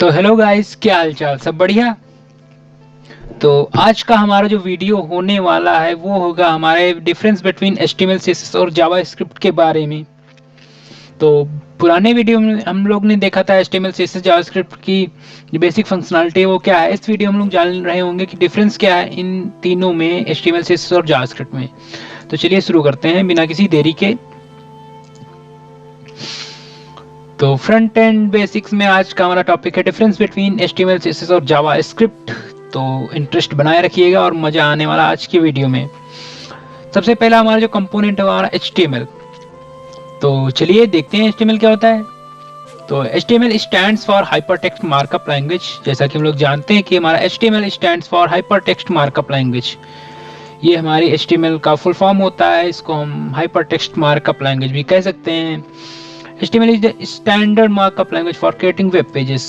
तो hello guys, क्या हाल चाल? सब बढ़िया। तो आज का हमारा जो वीडियो होने वाला है वो होगा हमारे डिफरेंस बिटवीन एचटीएमएल सीएसएस और जावास्क्रिप्ट के बारे में। तो पुराने वीडियो में हम लोग ने देखा था एचटीएमएल सीएसएस जावास्क्रिप्ट की जो बेसिक फंक्शनलिटी है वो क्या है। इस वीडियो में हम लोग जान रहे होंगे कि डिफरेंस क्या है इन तीनों में, एचटीएमएल सीएसएस और जावास्क्रिप्ट में। तो चलिए शुरू करते हैं बिना किसी देरी के। तो फ्रंट एंड बेसिक्स में आज का हमारा टॉपिक है डिफरेंस बिटवीन एचटीएमएल सीएसएस और जावास्क्रिप्ट। तो इंटरेस्ट बनाए रखिएगा और मजा आने वाला आज की वीडियो में। सबसे पहला हमारा जो कंपोनेंट है हमारा एचटीएमएल। तो चलिए देखते हैं एचटीएमएल क्या होता है। तो HTML stands for hypertext markup language. जैसा कि हम लोग जानते हैं कि हमारा HTML stands for hypertext markup language. ये हमारी एचटीएमएल का फुल फॉर्म होता है। इसको हम हाइपरटेक्स्ट मार्कअप लैंग्वेज भी कह सकते हैं। HTML is the standard markup language for creating web pages.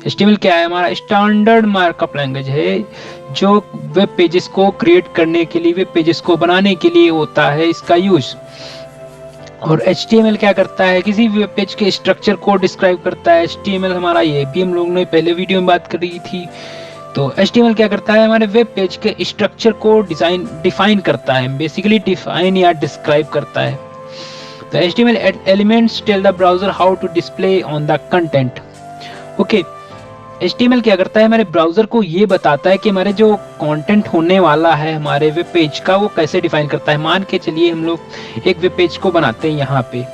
HTML क्या है? हमारा स्टैंडर्ड मार्कअप लैंग्वेज है जो वेब पेजेस को क्रिएट करने के लिए, वेब पेजेस को बनाने के लिए होता है इसका यूज। और HTML क्या करता है? किसी भी वेब पेज के स्ट्रक्चर को डिस्क्राइब करता है। HTML हमारा, ये भी हम लोगों ने पहले वीडियो में बात करी थी। तो HTML क्या करता है? हमारे वेब पेज के स्ट्रक्चर को डिफाइन करता है, बेसिकली डिफाइन या डिस्क्राइब करता है। The HTML elements tell the browser how to display on the content. Okay, HTML क्या करता है? हमारे ब्राउजर को ये बताता है कि हमारे जो कंटेंट होने वाला है हमारे वेब पेज का वो कैसे डिफाइन करता है। मान के चलिए हम लोग एक वेब पेज को बनाते हैं। यहाँ पे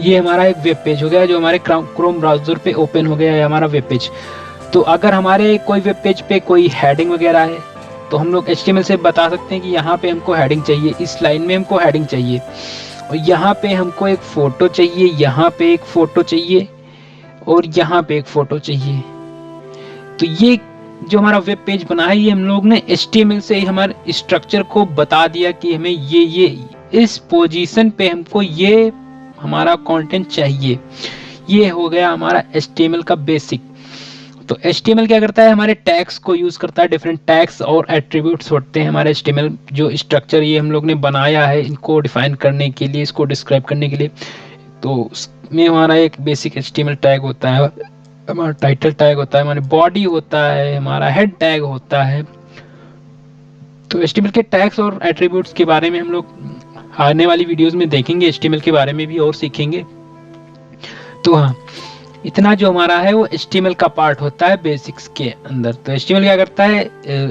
ये हमारा एक वेब पेज हो गया जो हमारे क्रोम ब्राउजर पे ओपन हो गया है हमारा वेब पेज। तो अगर हमारे कोई वेब पेज पे कोई हेडिंग वगैरह है तो हम लोग HTML से बता सकते हैं कि यहाँ पे हमको हेडिंग चाहिए, इस लाइन में हमको हेडिंग चाहिए, और यहाँ पे हमको एक फोटो चाहिए, यहाँ पे एक फोटो चाहिए, और यहाँ पे एक फोटो चाहिए। तो ये जो हमारा वेब पेज बना है ये हम लोग ने HTML से हमारे स्ट्रक्चर को बता दिया कि हमें ये इस पोजीशन पे हमको ये हमारा कंटेंट चाहिए। ये हो गया हमारा HTML का बेसिक। तो HTML क्या करता है? हमारे टैग्स को यूज करता है। डिफरेंट टैग्स और एट्रीब्यूट्स होते हैं हमारे HTML जो स्ट्रक्चर ये हम लोग ने बनाया है इनको डिफाइन करने के लिए, इसको डिस्क्राइब करने के लिए। तो उसमें हमारा एक बेसिक HTML टैग होता है, हमारा टाइटल टैग होता है, हमारी बॉडी होता है, हमारा हेड टैग होता है। तो HTML के टैग्स और एट्रीब्यूट्स के बारे में हम लोग आने वाली वीडियोस में देखेंगे, HTML के बारे में भी और सीखेंगे। तो हाँ, इतना जो हमारा है वो HTML का पार्ट होता है बेसिक्स के अंदर। तो HTML क्या करता है?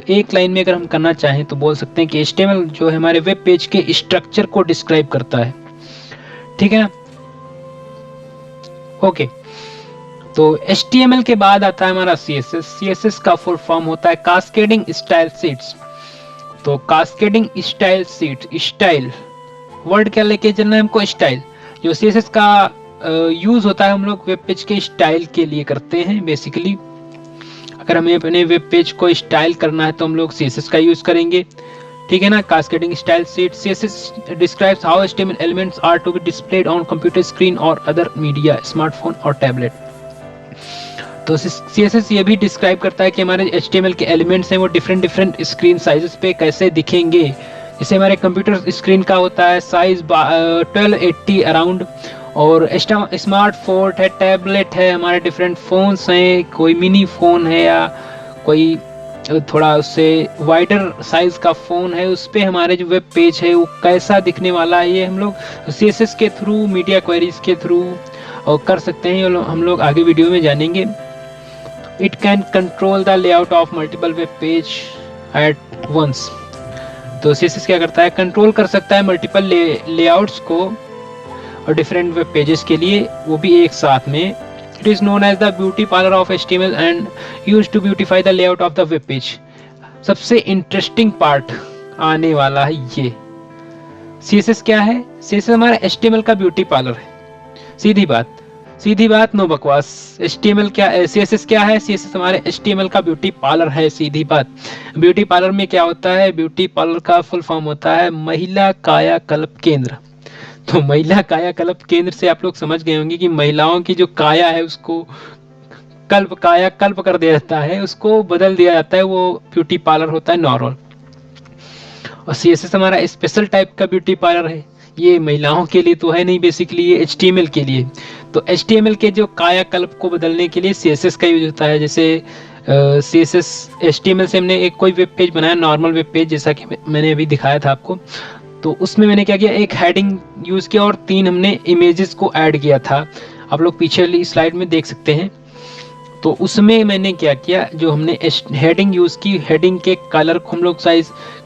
एक लाइन में अगर हम करना चाहें तो बोल सकते हैं कि HTML जो है हमारे वेब पेज के स्ट्रक्चर को डिस्क्राइब करता है। ठीक है ना? ओके। तो HTML के बाद आता है हमारा CSS। CSS का फुल फॉर्म होता है कास्केडिंग स्टाइल शीट्स। तो cascading style sheet, style word क्या लेके चलना है हमको? स्टाइल। जो CSS का यूज होता है हम लोग वेब पेज के स्टाइल के लिए करते हैं। बेसिकली अगर हमें अपने वेब पेज को स्टाइल करना है तो हम लोग CSS का यूज करेंगे। ठीक है ना? Cascading style sheet. CSS describes how HTML elements are to be displayed on computer screen और अदर मीडिया, स्मार्टफोन और टैबलेट। तो CSS ये भी डिस्क्राइब करता है कि हमारे HTML के एलिमेंट्स हैं वो डिफरेंट स्क्रीन साइजेस पे कैसे दिखेंगे। जैसे हमारे कंप्यूटर स्क्रीन का होता है साइज 1280 अराउंड, और स्मार्टफोन है, टैबलेट है, हमारे डिफरेंट फोन्स हैं, कोई मिनी फोन है या कोई थोड़ा उससे वाइडर साइज का फोन है, उस पे हमारे जो वेब पेज है वो कैसा दिखने वाला है ये हम लोग CSS के थ्रू, मीडिया क्वेरीज के थ्रू और कर सकते हैं। हम लोग आगे वीडियो में जानेंगे। It can control the layout of multiple web page at once. तो CSS क्या करता है? कंट्रोल कर सकता है मल्टीपल लेआउट्स को और डिफरेंट वेब पेजेस के लिए, वो भी एक साथ में। It is known as the beauty parlour of HTML and used to beautify the layout of the web page. सबसे इंटरेस्टिंग पार्ट आने वाला है ये। CSS क्या है? CSS हमारा HTML का ब्यूटी पार्लर है। सीधी बात, नो बकवास। HTML क्या है? CSS क्या है? CSS हमारे HTML का ब्यूटी पार्लर है। सीधी बात। ब्यूटी पार्लर में क्या होता है? ब्यूटी पार्लर का फुल फॉर्म होता है महिला कायाकल्प केंद्र। तो महिला कायाकल्प केंद्र से आप लोग समझ गए होंगे कि महिलाओं की जो काया है उसको कायाकल्प कर दिया जाता है, उसको बदल दिया जाता है, वो ब्यूटी पार्लर होता है नॉर्मल। और CSS हमारा स्पेशल टाइप का ब्यूटी पार्लर है। ये महिलाओं के लिए तो है नहीं, बेसिकली ये HTML के लिए। तो HTML के जो कायाकल्प को बदलने के लिए CSS का यूज होता है। जैसे CSS HTML से हमने एक कोई वेब पेज बनाया, नॉर्मल वेब पेज, जैसा कि मैंने अभी दिखाया था आपको। तो उसमें मैंने क्या किया, एक हेडिंग यूज किया और 3 हमने इमेजेस को ऐड किया था। आप लोग पीछे वाली स्लाइड में देख सकते हैं। तो उसमें मैंने क्या किया, जो हमने हेडिंग यूज की, हेडिंग के कलर को हम लोग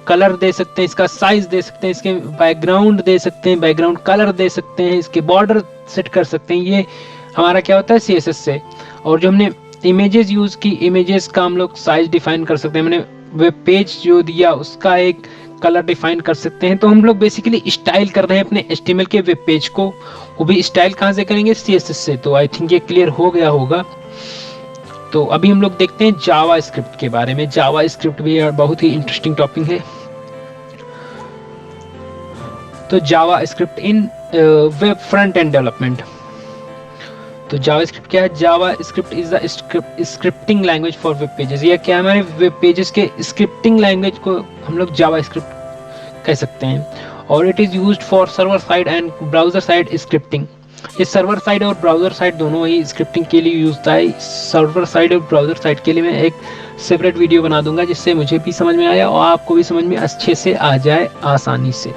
कलर दे सकते हैं, इसका साइज दे सकते हैं, इसके बैकग्राउंड दे सकते हैं, बैकग्राउंड कलर दे सकते हैं, इसके बॉर्डर सेट कर सकते हैं। ये हमारा क्या होता है CSS से। और जो हमने इमेजेस यूज की, इमेजेस का हम लोग साइज डिफाइन कर सकते हैं। मैंने वेब पेज जो दिया उसका एक कलर डिफाइन कर सकते हैं। तो हम लोग बेसिकली स्टाइल कर रहे हैं अपने HTML के वेब पेज को। वो भी स्टाइल कहाँ से करेंगे, CSS से। तो आई थिंक ये क्लियर हो गया होगा। तो अभी हम लोग देखते हैं जावा स्क्रिप्ट के बारे में। जावा स्क्रिप्ट भी बहुत ही इंटरेस्टिंग टॉपिक है। तो JavaScript in web front end development. तो जावा स्क्रिप्ट क्या है? JavaScript is the scripting language for web pages. ये क्या है, हमारे वेब पेजेस के स्क्रिप्टिंग लैंग्वेज को हम लोग जावा स्क्रिप्ट कह सकते हैं। और it is used for server side and browser side scripting. ये सर्वर साइड और ब्राउजर साइड दोनों ही स्क्रिप्टिंग के लिए यूज होता है। सर्वर साइड और ब्राउजर साइड के लिए मैं एक सेपरेट वीडियो बना दूंगा, जिससे मुझे भी समझ में आया और आपको भी समझ में अच्छे से आ जाए आसानी से।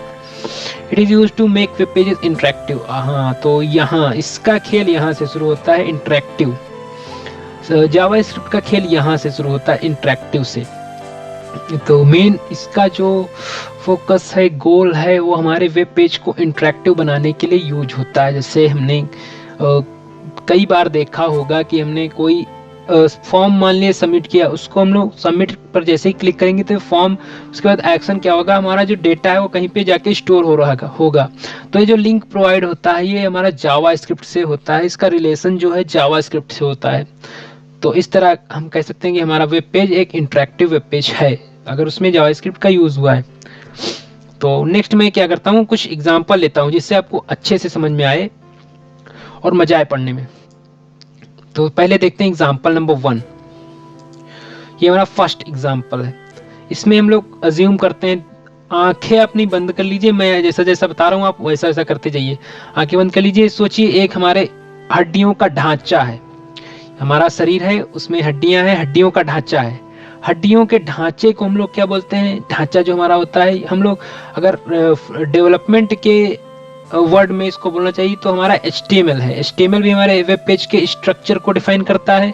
It is use to make web pages interactive. हाँ, तो यहाँ इसका खेल यहाँ से शुरू होता है, इंटरेक्टिव। जावा स्क्रिप्ट का खेल यहाँ से शुरू होता है, इंटरेक्टिव से। तो मेन इसका जो फोकस है, गोल है, वो हमारे वेब पेज को इंटरेक्टिव बनाने के लिए यूज होता है। जैसे हमने कई बार देखा होगा कि हमने कोई फॉर्म मान लिया सबमिट किया, उसको हम लोग सबमिट पर जैसे ही क्लिक करेंगे तो फॉर्म, उसके बाद एक्शन क्या होगा, हमारा जो डेटा है वो कहीं पे जाके स्टोर हो रहा होगा। तो ये जो लिंक प्रोवाइड होता है ये हमारा जावा स्क्रिप्ट से होता है। इसका रिलेशन जो है जावा स्क्रिप्ट से होता है। तो इस तरह हम कह सकते हैं कि हमारा वेब पेज एक इंटरेक्टिव वेब पेज है, अगर उसमें जावास्क्रिप्ट का यूज हुआ है। तो नेक्स्ट मैं क्या करता हूँ, कुछ एग्जांपल लेता हूँ जिससे आपको अच्छे से समझ में आए और मजा आए पढ़ने में। तो पहले देखते हैं एग्जांपल नंबर 1। ये हमारा फर्स्ट एग्जांपल है। इसमें हम लोग अज्यूम करते हैं, आंखें अपनी बंद कर लीजिए, मैं जैसा जैसा बता रहा हूँ आप वैसा वैसा करते जाइए। आंखें बंद कर लीजिए, सोचिए एक हमारे हड्डियों का ढांचा है। हमारा शरीर है, उसमें हड्डियां हैं, हड्डियों का ढांचा है। हड्डियों के ढांचे को हम लोग क्या बोलते हैं, ढांचा जो हमारा होता है, हम लोग अगर डेवलपमेंट के वर्ड में इसको बोलना चाहिए तो हमारा HTML है। HTML भी हमारे वेब पेज के स्ट्रक्चर को डिफाइन करता है।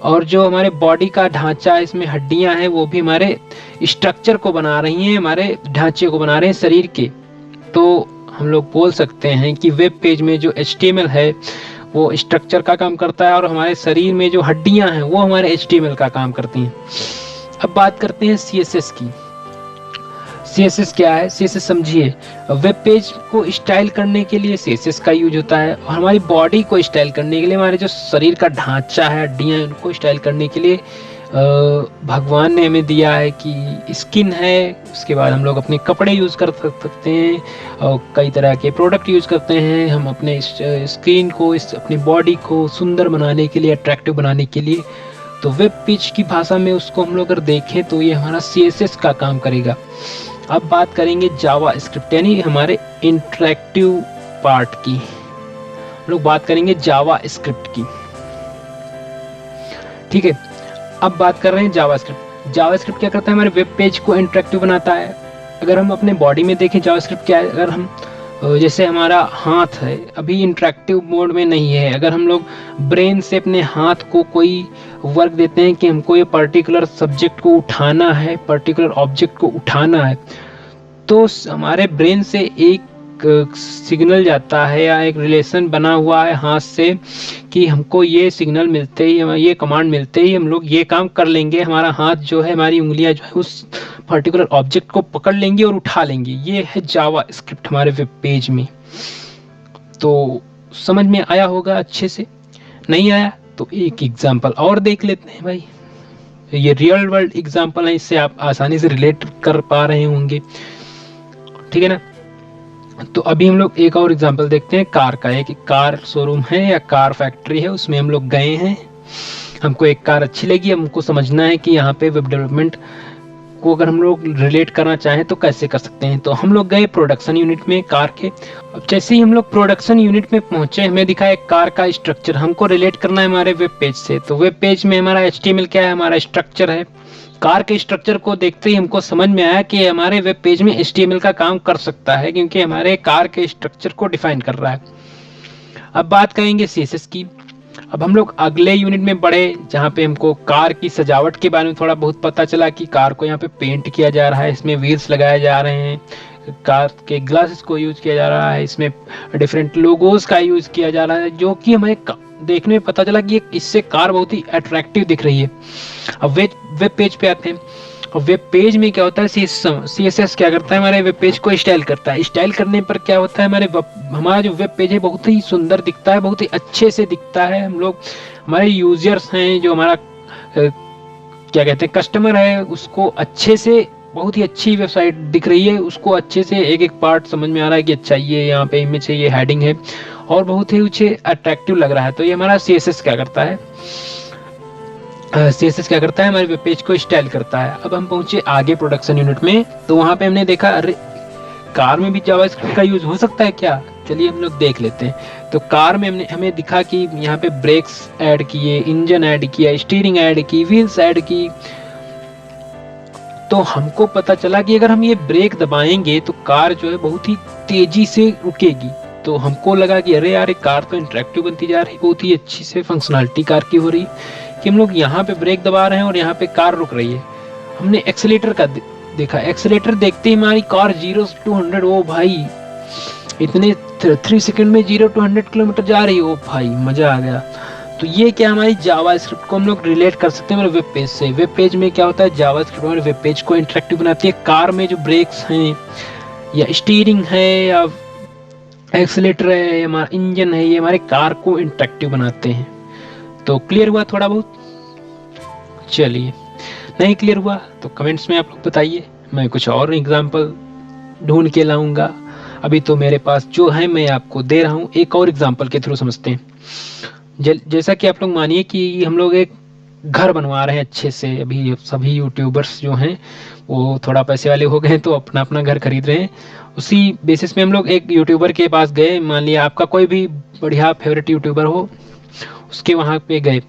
और जो हमारे बॉडी का ढांचा है, इसमें हड्डियां हैं, वो भी हमारे स्ट्रक्चर को बना रही हैं, हमारे ढांचे को बना रहे हैं शरीर के। तो हम लोग बोल सकते हैं कि वेब पेज में जो HTML है वो स्ट्रक्चर का काम करता है, और हमारे शरीर में जो हड्डियां हैं वो हमारे HTML का काम करती हैं। अब बात करते हैं CSS की। CSS क्या है? CSS समझिए, वेब पेज को स्टाइल करने के लिए CSS का यूज होता है, और हमारी बॉडी को स्टाइल करने के लिए, हमारे जो शरीर का ढांचा है, हड्डियां हैं, उनको स्टाइल करने के लिए भगवान ने हमें दिया है कि स्किन है। उसके बाद हम लोग अपने कपड़े यूज़ कर सकते हैं और कई तरह के प्रोडक्ट यूज़ करते हैं हम अपने स्किन को, अपनी बॉडी को सुंदर बनाने के लिए, अट्रैक्टिव बनाने के लिए। तो वेब पेज की भाषा में उसको हम लोग अगर देखें तो ये हमारा CSS का काम करेगा। अब बात करेंगे जावा स्क्रिप्ट, यानी हमारे इंटरेक्टिव पार्ट की। हम लोग बात करेंगे जावा स्क्रिप्ट की, ठीक है। अब बात कर रहे हैं जावास्क्रिप्ट। जावास्क्रिप्ट क्या करता है, हमारे वेब पेज को इंटरेक्टिव बनाता है। अगर हम अपने बॉडी में देखें जावास्क्रिप्ट क्या है, अगर हम जैसे हमारा हाथ है अभी इंटरेक्टिव मोड में नहीं है, अगर हम लोग ब्रेन से अपने हाथ को कोई वर्क देते हैं कि हमको ये पर्टिकुलर सब्जेक्ट को उठाना है, पर्टिकुलर ऑब्जेक्ट को उठाना है, तो हमारे ब्रेन से एक सिग्नल जाता है या एक रिलेशन बना हुआ है हाथ से कि हमको ये सिग्नल मिलते ही, ये कमांड मिलते ही हम लोग ये काम कर लेंगे। हमारा हाथ जो है, हमारी उंगलियां जो है उस पर्टिकुलर ऑब्जेक्ट को पकड़ लेंगी और उठा लेंगी। ये है जावा स्क्रिप्ट हमारे वेब पेज में। तो समझ में आया होगा अच्छे से, नहीं आया तो एक एग्जाम्पल और देख लेते हैं भाई। ये रियल वर्ल्ड एग्जाम्पल है, इससे आप आसानी से रिलेट कर पा रहे होंगे, ठीक है ना। तो अभी हम लोग एक और एग्जांपल देखते हैं कार का। एक कार शोरूम है या कार फैक्ट्री है, उसमें हम लोग गए हैं। हमको एक कार अच्छी लगी, हमको समझना है कि यहाँ पे वेब डेवलपमेंट को अगर हम लोग रिलेट करना चाहें तो कैसे कर सकते हैं। तो हम लोग गए प्रोडक्शन यूनिट में कार के। अब जैसे ही हम लोग प्रोडक्शन यूनिट में पहुंचे, हमें दिखा एक कार का स्ट्रक्चर, हमको रिलेट करना है हमारे वेब पेज से। तो वेब पेज में हमारा HTML क्या है, हमारा स्ट्रक्चर है। कार के स्ट्रक्चर को देखते ही हमको समझ में आया कि हमारे वेब पेज में HTML का काम कर सकता है, क्योंकि हमारे कार के स्ट्रक्चर को डिफाइन कर रहा है। अब बात करेंगे CSS की। अब हम लोग अगले यूनिट में बढ़े, जहाँ पे हमको कार की सजावट के बारे में थोड़ा बहुत पता चला कि कार को यहाँ पे पेंट किया जा रहा है, इसमें व्हील्स लगाए जा रहे हैं, कार के ग्लासेस को यूज किया जा रहा है, इसमें डिफरेंट लोगोज का यूज किया जा रहा है, जो कि हमें देखने में पता चला कि इससे कार बहुत ही अट्रैक्टिव दिख रही है। अब वेब पेज पे आते हैं। और वेब पेज में क्या होता है, CSS क्या करता है, हमारे वेब पेज को स्टाइल करता है। स्टाइल करने पर क्या होता है, हमारा जो वेब पेज है बहुत ही सुंदर दिखता है, बहुत ही अच्छे से दिखता है। हम लोग, हमारे यूजर्स हैं, जो हमारा क्या कहते हैं कस्टमर है, उसको अच्छे से, बहुत ही अच्छी वेबसाइट दिख रही है, उसको अच्छे से एक एक पार्ट समझ में आ रहा है कि अच्छा ये यहाँ पे इमेज है, ये हेडिंग है, और बहुत ही उसे अट्रैक्टिव लग रहा है। तो ये हमारा CSS क्या करता है, CSS क्या करता है, हमारे वेब पेज को स्टाइल करता है। अब हम पहुंचे आगे प्रोडक्शन यूनिट में, तो वहां पे हमने देखा अरे कार में भी जावास्क्रिप्ट का यूज हो सकता है क्या, चलिए हम लोग देख लेते हैं। तो कार में हमें दिखा कि यहाँ पे ब्रेक्स ऐड किए, इंजन ऐड किया, स्टीयरिंग ऐड की, व्हील्स ऐड की। तो हमको पता चला कि अगर हम ये ब्रेक दबाएंगे तो कार जो है बहुत ही तेजी से रुकेगी। तो हमको लगा कि अरे यार, कार तो इंटरेक्टिव बनती जा रही, बहुत ही अच्छी से फंक्शनलिटी कार की हो रही कि हम लोग यहाँ पे ब्रेक दबा रहे हैं और यहाँ पे कार रुक रही है। हमने एक्सीलेटर का देखा, एक्सीलेटर देखते ही हमारी कार 0 to 100, ओ भाई इतने 3 सेकंड में 0 to 100 किलोमीटर जा रही है, ओ भाई मजा आ गया। तो ये क्या, हमारी जावास्क्रिप्ट को हम लोग रिलेट कर सकते हैं हमारे वेब पेज से। वेब पेज में क्या होता है, जावास्क्रिप्ट हमारे वेब पेज को इंटरेक्टिव बनाती है। कार में जो ब्रेक्स हैं या स्टीयरिंग है या एक्सीलेटर है या हमारा इंजन है, ये हमारे कार को इंटरेक्टिव बनाते हैं। तो क्लियर हुआ थोड़ा बहुत? चलिए, नहीं क्लियर हुआ तो कमेंट्स में आप लोग बताइए, मैं कुछ और एग्जांपल ढूंढ के लाऊंगा। अभी तो मेरे पास जो है मैं आपको दे रहा हूँ, एक और एग्जांपल के थ्रू समझते हैं। जैसा कि आप लोग मानिए कि हम लोग एक घर बनवा रहे हैं अच्छे से। अभी सभी यूट्यूबर्स जो हैं वो थोड़ा पैसे वाले हो गए, तो अपना अपना घर खरीद रहे हैं। उसी बेसिस में हम लोग एक यूट्यूबर के पास गए, मान लिया आपका कोई भी बढ़िया फेवरेट यूट्यूबर हो, उसके वहाँ पे गए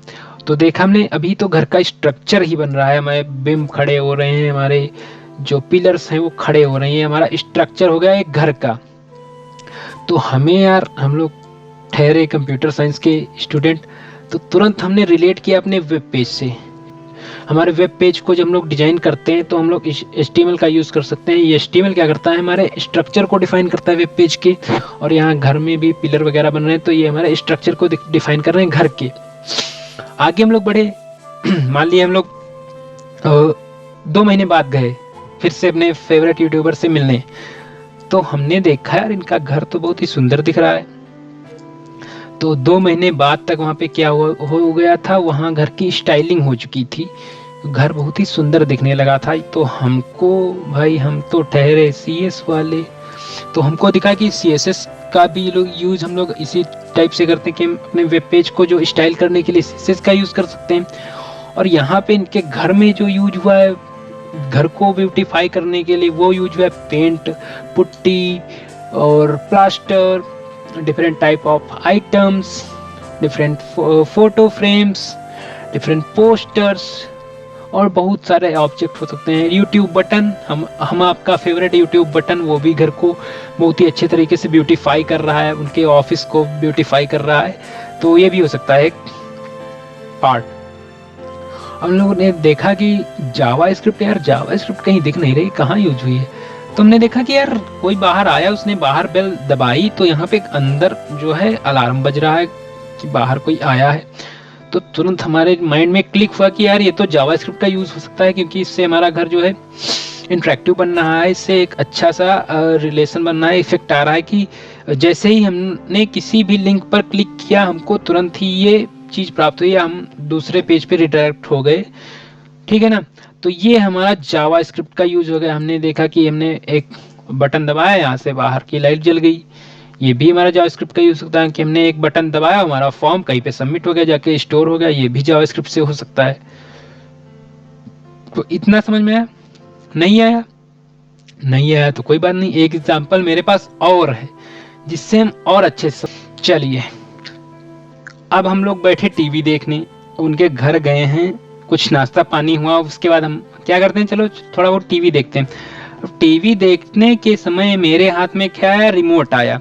तो देखा हमने अभी तो घर का स्ट्रक्चर ही बन रहा है, हमारे बिम खड़े हो रहे हैं, हमारे जो पिलर्स हैं वो खड़े हो रहे हैं, हमारा स्ट्रक्चर हो गया एक घर का। तो हमें यार, हम लोग ठहरे कंप्यूटर साइंस के स्टूडेंट, तो तुरंत हमने रिलेट किया अपने वेब पेज से। हमारे वेब पेज को जब हम लोग डिजाइन करते हैं तो हम लोग HTML का यूज कर सकते हैं। ये HTML क्या करता है, हमारे स्ट्रक्चर को डिफाइन करता है वेब पेज के। और यहाँ घर में भी पिलर वगैरह बन रहे हैं, तो ये हमारे स्ट्रक्चर को डिफाइन कर रहे हैं घर के। आगे हम लोग बढ़े, मान लिया हम लोग 2 महीने बाद गए फिर से अपने फेवरेट यूट्यूबर से मिलने, तो हमने देखा यार इनका घर तो बहुत ही सुंदर दिख रहा है। तो 2 महीने बाद तक वहाँ पे क्या हो गया था, वहाँ घर की स्टाइलिंग हो चुकी थी, घर बहुत ही सुंदर दिखने लगा था। तो हमको भाई, हम तो ठहरे CS वाले, तो हमको दिखा कि CSS का भी लोग यूज हम लोग इसी टाइप से करते हैं कि हम अपने वेब पेज को जो स्टाइल करने के लिए CSS का यूज कर सकते हैं। और यहाँ पे इनके घर में जो यूज हुआ है, घर को ब्यूटीफाई करने के लिए, वो यूज हुआ है पेंट, पुट्टी और plaster, different type of items, different photo frames, different posters और बहुत सारे ऑब्जेक्ट हो सकते हैं। यूट्यूब बटन, हम आपका फेवरेट यूट्यूब बटन, वो भी घर को बहुत ही अच्छे तरीके से ब्यूटीफाई कर रहा है, उनके ऑफिस को ब्यूटीफाई कर रहा है। तो ये भी हो सकता है एक पार्ट। हम लोगों ने देखा कि जावास्क्रिप्ट, यार जावास्क्रिप्ट कहीं दिख नहीं रही, कहाँ यूज हुई है। तो हमने देखा कि यार कोई बाहर आया, उसने बाहर बेल दबाई, तो यहाँ पे अंदर जो है अलार्म बज रहा है कि बाहर कोई आया है। तो तुरंत हमारे माइंड में क्लिक हुआ कि यार ये तो जावास्क्रिप्ट का यूज हो सकता है, क्योंकि इससे हमारा घर जो है इंटरेक्टिव बन रहा है, इससे एक अच्छा सा रिलेशन बन रहा है, इफेक्ट आ रहा है कि जैसे ही हमने किसी भी लिंक पर क्लिक किया, हमको तुरंत ही ये चीज प्राप्त हुई, हम दूसरे पेज पे रिडायरेक्ट हो गए। ठीक है ना। तो ये हमारा जावास्क्रिप्ट का यूज हो गया। हमने देखा कि हमने एक बटन दबाया, यहाँ से बाहर की लाइट जल गई, ये भी हमारा जावास्क्रिप्ट का यूज सकता है। कि हमने एक बटन दबाया, हमारा फॉर्म कहीं पे सबमिट हो गया, जाके स्टोर हो गया, ये भी जावास्क्रिप्ट से हो सकता है। तो इतना समझ में आया। नहीं आया, नहीं आया तो कोई बात नहीं, एक एग्जांपल मेरे पास और है जिससे हम और अच्छे से चलिए। अब हम लोग बैठे टीवी देखने, उनके घर गए हैं, कुछ नाश्ता पानी हुआ, उसके बाद हम क्या करते हैं, चलो थोड़ा बहुत टीवी देखते हैं। टीवी देखने के समय मेरे हाथ में क्या है, रिमोट आया।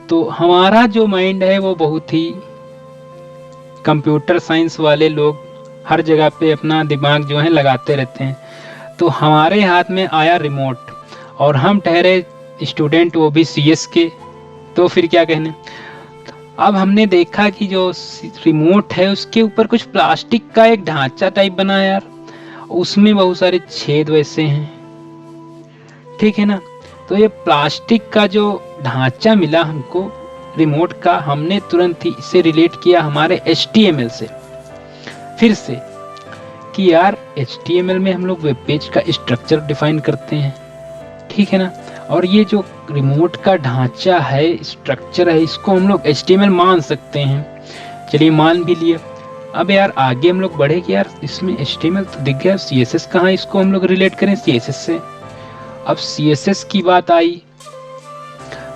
तो हमारा जो माइंड है वो बहुत ही, कंप्यूटर साइंस वाले लोग हर जगह पे अपना दिमाग जो है लगाते रहते हैं। तो हमारे हाथ में आया रिमोट और हम ठहरे स्टूडेंट, वो भी सीएस के, तो फिर क्या कहने। अब हमने देखा कि जो रिमोट है उसके ऊपर कुछ प्लास्टिक का एक ढांचा टाइप बना है यार, उसमें बहुत सारे छेद वैसे हैं, ठीक है ना। तो ये प्लास्टिक का जो ढांचा मिला हमको रिमोट का, हमने तुरंत ही इसे रिलेट किया हमारे HTML से, फिर से कि यार HTML में हम लोग वेब पेज का स्ट्रक्चर डिफाइन करते हैं, ठीक है ना। और ये जो रिमोट का ढांचा है, स्ट्रक्चर है, इसको हम लोग HTML मान सकते हैं। चलिए मान भी लिए। अब यार आगे हम लोग बढ़े कि यार इसमें HTML तो दिख गया, CSS कहाँ, इसको हम लोग रिलेट करें CSS से। अब CSS की बात आई।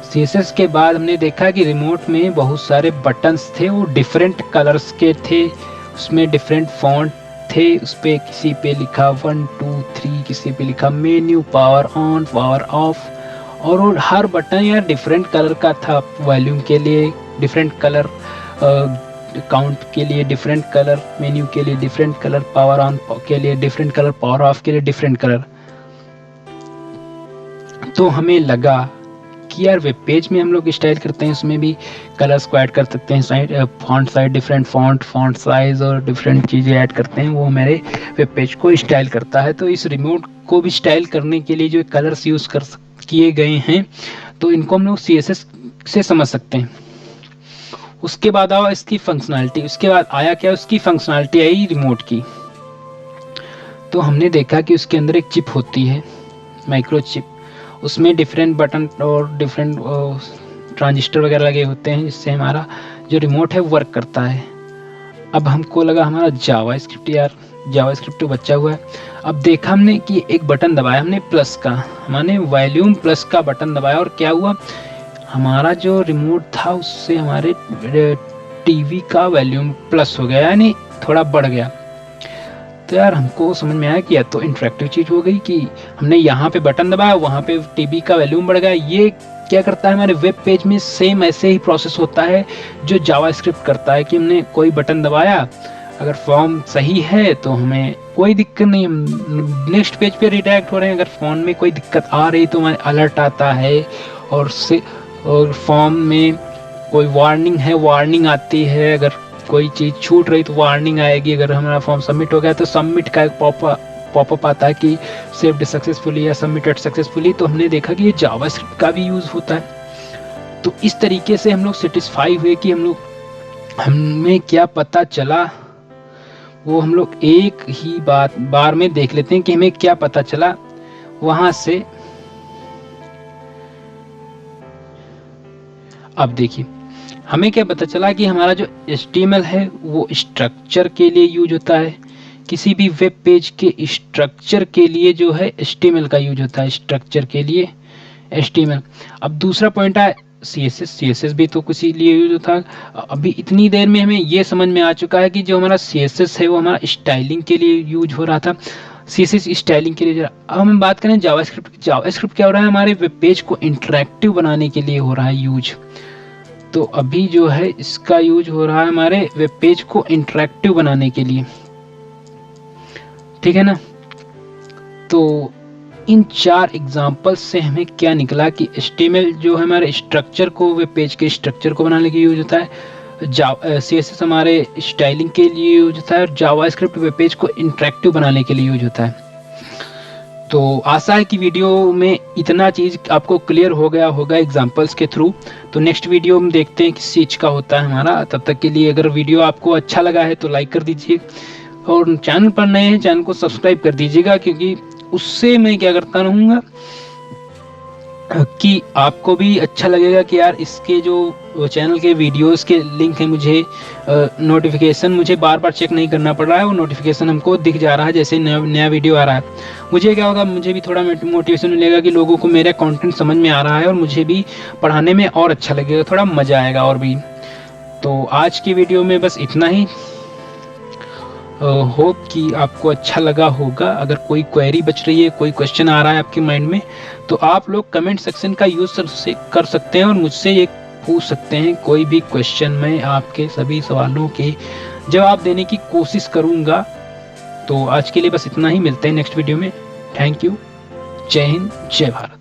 CSS के बाद हमने देखा कि रिमोट में बहुत सारे बटन्स थे, वो डिफरेंट कलर्स के थे, उसमें डिफरेंट फॉन्ट थे, उस पे किसी पे लिखा 1 2 3, किसी पे लिखा menu, power on, power of, और वो हर बटन यार डिफरेंट कलर का था। वॉल्यूम के लिए डिफरेंट कलर, काउंट के लिए डिफरेंट कलर, मेन्यू के लिए डिफरेंट कलर, पावर ऑन के लिए डिफरेंट कलर, पावर ऑफ के लिए डिफरेंट कलर। तो हमें लगा कि यार वेब पेज में हम लोग स्टाइल करते हैं, उसमें भी कलर्स को ऐड कर सकते हैं, side font size different, font size और डिफरेंट चीज़ें ऐड करते हैं, वो हमारे वेब पेज को स्टाइल करता है। तो इस रिमोट को भी स्टाइल करने के लिए जो कलर्स यूज़ किए गए हैं, तो इनको हम लोग CSS से समझ सकते हैं। उसके बाद आया इसकी फंक्शनैलिटी, उसके बाद आया क्या, उसकी फंक्शनैलिटी आई रिमोट की। तो हमने देखा कि उसके अंदर एक चिप होती है, माइक्रो चिप, उसमें डिफरेंट बटन और डिफरेंट ट्रांजिस्टर वगैरह लगे होते हैं, जिससे हमारा जो रिमोट है वर्क करता है। अब हमको लगा हमारा जावास्क्रिप्ट, यार जावास्क्रिप्ट तो बचा हुआ है। अब देखा हमने कि एक बटन दबाया हमने प्लस का, माने वॉल्यूम प्लस का बटन दबाया, और क्या हुआ, हमारा जो रिमोट था उससे हमारे टीवी का वॉल्यूम प्लस हो गया, यानी थोड़ा बढ़ गया। तो यार हमको समझ में आया कि या तो इंटरेक्टिव चीज़ हो गई कि हमने यहाँ पे बटन दबाया, वहाँ पे टीवी का वॉल्यूम बढ़ गया। ये क्या करता है, हमारे वेब पेज में सेम ऐसे ही प्रोसेस होता है जो जावास्क्रिप्ट करता है, कि हमने कोई बटन दबाया, अगर फॉर्म सही है तो हमें कोई दिक्कत नहीं, हम नेक्स्ट पेज पे रिडायरेक्ट हो रहे हैं। अगर फॉर्म में कोई दिक्कत आ रही तो हमें अलर्ट आता है, और फॉर्म में कोई वार्निंग है, वार्निंग आती है, अगर कोई चीज़ छूट रही तो वार्निंग आएगी। अगर हमारा फॉर्म सबमिट हो गया तो सबमिट का एक पॉपअप आता है कि सेव्ड सक्सेसफुली या सबमिटेड सक्सेसफुली। तो हमने देखा कि ये जावास्क्रिप्ट का भी यूज़ होता है। तो इस तरीके से हम लोग सेटिस्फाई हुए कि हमें क्या पता चला, वो हम लोग एक ही बार में देख लेते हैं कि हमें क्या पता चला वहां से। अब देखिए हमें क्या पता चला कि हमारा जो HTML है वो स्ट्रक्चर के लिए यूज होता है, किसी भी वेब पेज के स्ट्रक्चर के लिए जो है HTML का यूज होता है, स्ट्रक्चर के लिए HTML। अब दूसरा पॉइंट है CSS भी तो किसी लिए यूज होता है। अभी इतनी देर में हमें ये समझ में आ चुका है कि जो हमारा CSS है वो हमारा स्टाइलिंग के लिए यूज हो रहा था, CSS स्टाइलिंग के लिए। अब हम बात करें जावास्क्रिप्ट, जावास्क्रिप्ट क्या हो रहा है, हमारे वेब पेज को इंटरेक्टिव बनाने के लिए हो रहा है यूज। तो अभी जो है इसका यूज हो रहा है हमारे वेब पेज को इंटरेक्टिव बनाने के लिए, ठीक है ना। तो इन 4 एग्जांपल्स से हमें क्या निकला कि HTML जो है हमारे स्ट्रक्चर को, वेब पेज के स्ट्रक्चर को बनाने के लिए यूज होता है, CSS हमारे स्टाइलिंग के लिए यूज होता है, और जावास्क्रिप्ट वेब पेज को इंटरेक्टिव बनाने के लिए यूज होता है। तो आशा है कि वीडियो में इतना चीज़ आपको क्लियर हो गया होगा एग्जांपल्स के थ्रू। तो नेक्स्ट वीडियो में देखते हैं किस चीज़ का होता है हमारा। तब तक के लिए अगर वीडियो आपको अच्छा लगा है तो लाइक कर दीजिए, और चैनल पर नए हैं चैनल को सब्सक्राइब कर दीजिएगा, क्योंकि उससे मैं क्या करता रहूँगा कि आपको भी अच्छा लगेगा कि यार इसके जो चैनल के वीडियोस के लिंक है, मुझे नोटिफिकेशन मुझे बार बार चेक नहीं करना पड़ रहा है, वो नोटिफिकेशन हमको दिख जा रहा है जैसे नया वीडियो आ रहा है। मुझे क्या होगा, मुझे भी थोड़ा मोटिवेशन मिलेगा कि लोगों को मेरा कंटेंट समझ में आ रहा है और मुझे भी पढ़ाने में और अच्छा लगेगा, थोड़ा मज़ा आएगा और भी। तो आज की वीडियो में बस इतना ही। होप कि आपको अच्छा लगा होगा। अगर कोई क्वेरी बच रही है, कोई क्वेश्चन आ रहा है आपके माइंड में, तो आप लोग कमेंट सेक्शन का यूज कर सकते हैं और मुझसे ये पूछ सकते हैं कोई भी क्वेश्चन। मैं आपके सभी सवालों के जवाब देने की कोशिश करूंगा। तो आज के लिए बस इतना ही, मिलते हैं नेक्स्ट वीडियो में। Thank you. जय हिंद, जय भारत।